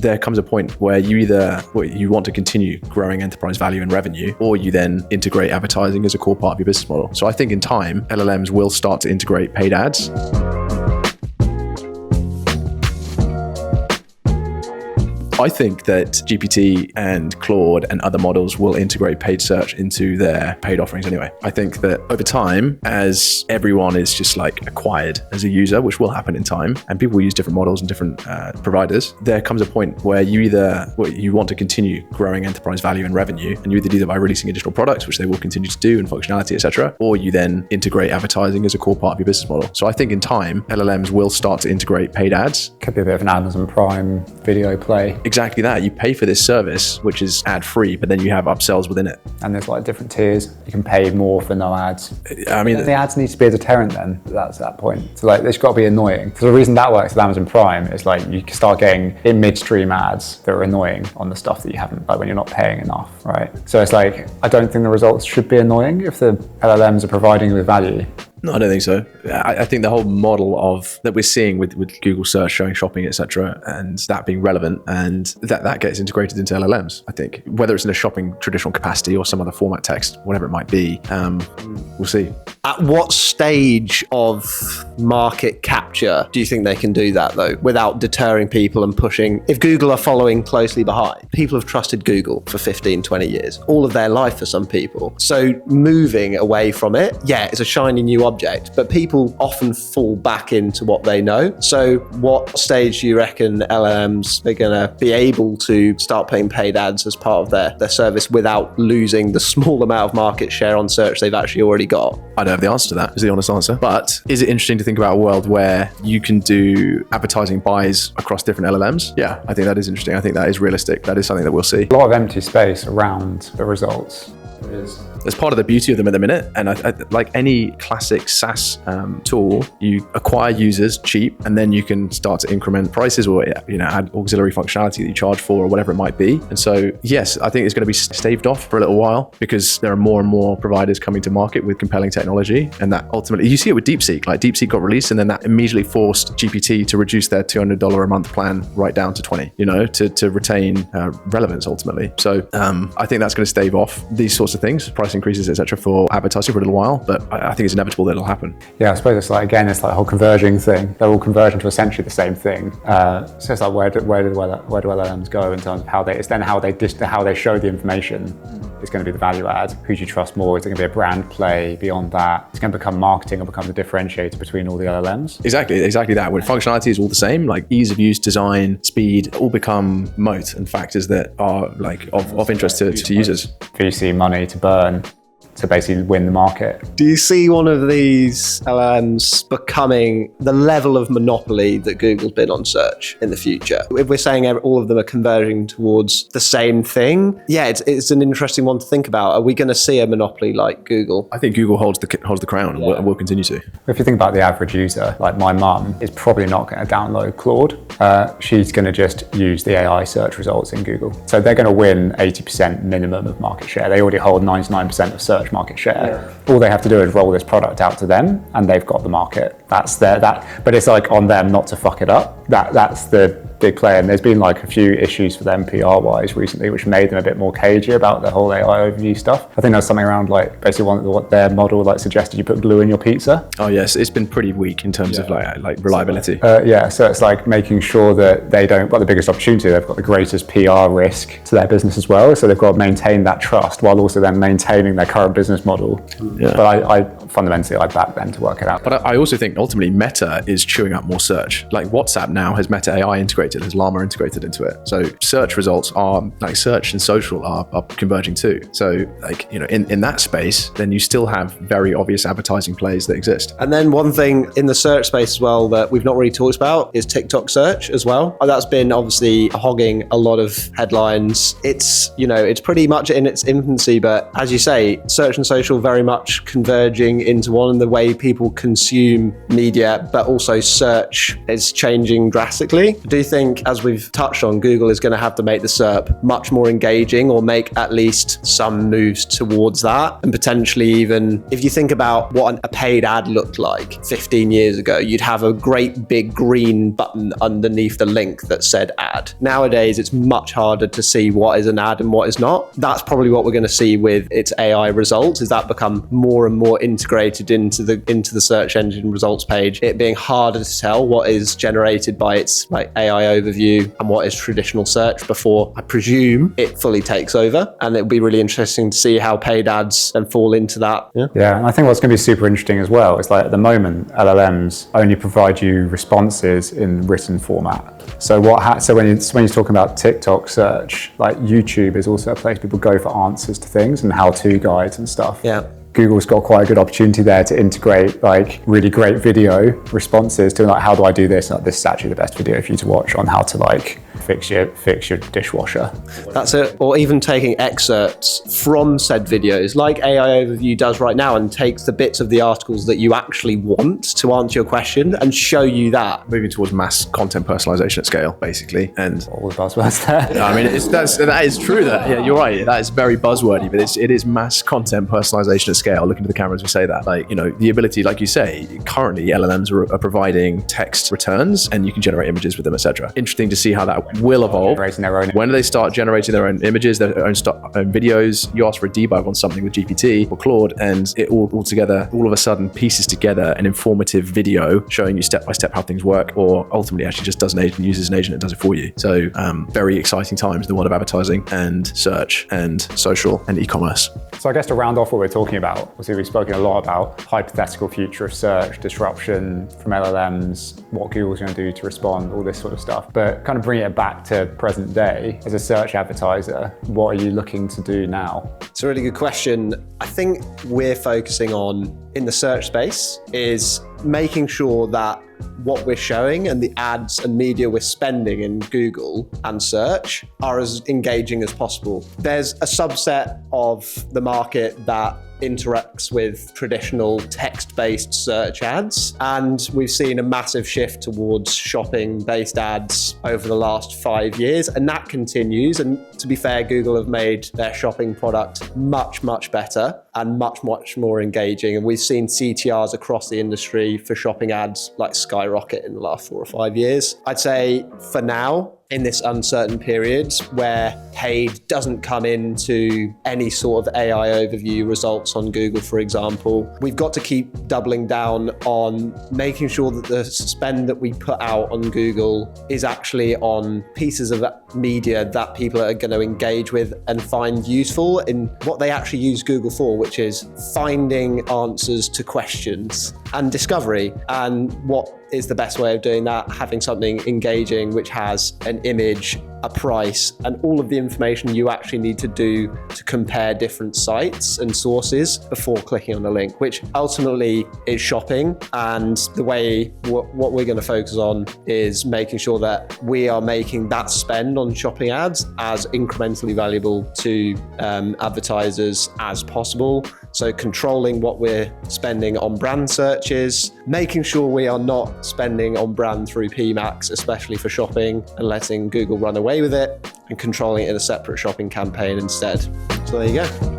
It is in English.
there comes a point where you want to continue growing enterprise value and revenue, or you then integrate advertising as a core part of your business model. So I think in time, LLMs will start to integrate paid ads. I think that GPT and Claude and other models will integrate paid search into their paid offerings anyway. I think that over time, as everyone is just like acquired as a user, which will happen in time, and people will use different models and different providers, there comes a point where you want to continue growing enterprise value and revenue, and you either do that by releasing additional products, which they will continue to do, and functionality, etc., or you then integrate advertising as a core part of your business model. So I think in time, LLMs will start to integrate paid ads. Could be a bit of an Amazon Prime video play. Exactly that. You pay for this service, which is ad-free, but then you have upsells within it. And there's like different tiers. You can pay more for no ads. I mean, the ads need to be a deterrent then. That's that point. So like, it's got to be annoying. So the reason that works with Amazon Prime is like you can start getting in midstream ads that are annoying on the stuff that you haven't, like when you're not paying enough, right? So it's like, I don't think the results should be annoying if the LLMs are providing you with value. No, I don't think so. I think the whole model that we're seeing with Google search showing shopping, etc., and that being relevant, and that gets integrated into LLMs. I think whether it's in a shopping traditional capacity or some other format text, whatever it might be, we'll see. At what stage of market capture do you think they can do that though, without deterring people and pushing? If Google are following closely behind, people have trusted Google for 15, 20 years, all of their life for some people. So moving away from it, yeah, it's a shiny new object, but people often fall back into what they know. So what stage do you reckon LLMs are going to be able to start paying paid ads as part of their service without losing the small amount of market share on search they've actually already got? I don't have the answer to that, is the honest answer. But is it interesting to think about a world where you can do advertising buys across different LLMs? Yeah, I think that is interesting. I think that is realistic. That is something that we'll see. A lot of empty space around the results. There is. That's part of the beauty of them at the minute. And I like any classic SaaS tool, you acquire users cheap, and then you can start to increment prices or add auxiliary functionality that you charge for or whatever it might be. And so, yes, I think it's going to be staved off for a little while because there are more and more providers coming to market with compelling technology. And that ultimately, you see it with DeepSeek. Like DeepSeek got released and then that immediately forced GPT to reduce their $200 a month plan right down to 20, to retain relevance ultimately. So I think that's going to stave off these sorts of things, price increases, etc., for advertising for a little while, but I think it's inevitable that it'll happen. Yeah, I suppose it's like a whole converging thing. They're all converging to essentially the same thing. So it's like where do LLMs go in terms of how they show the information is going to be the value add. Who do you trust more? Is it going to be a brand play beyond that? It's going to become marketing or become the differentiator between all the LLMs. Exactly that. When functionality is all the same, like ease of use, design, speed, all become moat and factors that are like of interest to users. VC money to burn to basically win the market. Do you see one of these LLMs becoming the level of monopoly that Google's been on search in the future? If we're saying all of them are converging towards the same thing, yeah, it's an interesting one to think about. Are we going to see a monopoly like Google? I think Google holds the crown and will continue to. If you think about the average user, like my mum is probably not going to download Claude. She's going to just use the AI search results in Google. So they're going to win 80% minimum of market share. They already hold 99% of search market share. All they have to do is roll this product out to them and they've got the market. But it's like on them not to fuck it up. That's the big player, and there's been like a few issues for them PR wise recently, which made them a bit more cagey about the whole AI overview stuff. I think there was something around like basically what their model like suggested you put glue in your pizza. Oh yes, it's been pretty weak in terms of like reliability. So it's like making sure that they don't got the biggest opportunity, they've got the greatest PR risk to their business as well, so they've got to maintain that trust while also then maintaining their current business model. But I fundamentally back them to work it out. But I also think ultimately Meta is chewing up more search. Like WhatsApp now has Meta AI integrated, has Llama integrated into it. So search results are like search and social are converging too. So like, in that space, then you still have very obvious advertising plays that exist. And then one thing in the search space as well that we've not really talked about is TikTok search as well. That's been obviously hogging a lot of headlines. It's pretty much in its infancy, but as you say, search and social very much converging into one in the way people consume media, but also search is changing drastically. Do you think, as we've touched on, Google is going to have to make the SERP much more engaging, or make at least some moves towards that. And potentially even, if you think about what a paid ad looked like 15 years ago, you'd have a great big green button underneath the link that said ad. Nowadays, it's much harder to see what is an ad and what is not. That's probably what we're going to see with its AI results, is that become more and more integrated into the search engine results page, it being harder to tell what is generated by its like AI overview and what is traditional search before, I presume, it fully takes over. And it'll be really interesting to see how paid ads then fall into that. Yeah, and I think what's going to be super interesting as well is, like, at the moment, LLMs only provide you responses in written format. So when you're talking about TikTok search, like, YouTube is also a place people go for answers to things and how-to guides and stuff. Yeah. Google's got quite a good opportunity there to integrate like really great video responses to like, how do I do this? Like, this is actually the best video for you to watch on how to like fix your dishwasher. That's it. Or even taking excerpts from said videos, like AI Overview does right now, and takes the bits of the articles that you actually want to answer your question and show you that. Moving towards mass content personalization at scale, basically. And all the buzzwords there. I mean, that is true. That, yeah, you're right. That is very buzzwordy, but it is mass content personalization at scale. Look into the camera as we say that. Like, you know, the ability, like you say, currently LLMs are providing text returns, and you can generate images with them, etc. Interesting to see how that will evolve. When do they start generating their own images, their own videos? You ask for a debug on something with GPT or Claude, and it all together, all of a sudden pieces together an informative video showing you step by step how things work, or ultimately actually just does an agent, uses an agent and does it for you. So very exciting times in the world of advertising and search and social and e-commerce. So I guess to round off what we're talking about, obviously we've spoken a lot about hypothetical future of search, disruption from LLMs, what Google's going to do to respond, all this sort of stuff. But kind of bringing it back to present day, as a search advertiser, what are you looking to do now? It's a really good question. I think we're focusing on, in the search space, is making sure that what we're showing and the ads and media we're spending in Google and search are as engaging as possible. There's a subset of the market that interacts with traditional text-based search ads, and we've seen a massive shift towards shopping-based ads over the last 5 years, and that continues. And to be fair, Google have made their shopping product much better and much more engaging, and we've seen CTRs across the industry for shopping ads like skyrocket in the last 4 or 5 years. I'd say for now, in this uncertain period where paid doesn't come into any sort of AI overview results on Google, for example, we've got to keep doubling down on making sure that the spend that we put out on Google is actually on pieces of media that people are going to engage with and find useful in what they actually use Google for, which is finding answers to questions and discovery. And what is the best way of doing that? Having something engaging which has an image, a price, and all of the information you actually need to do to compare different sites and sources before clicking on a link, which ultimately is shopping. And the way what we're going to focus on is making sure that we are making that spend on shopping ads as incrementally valuable to advertisers as possible. So controlling what we're spending on brand searches, making sure we are not spending on brand through PMAX, especially for shopping, and letting Google run away with it, and controlling it in a separate shopping campaign instead. So there you go.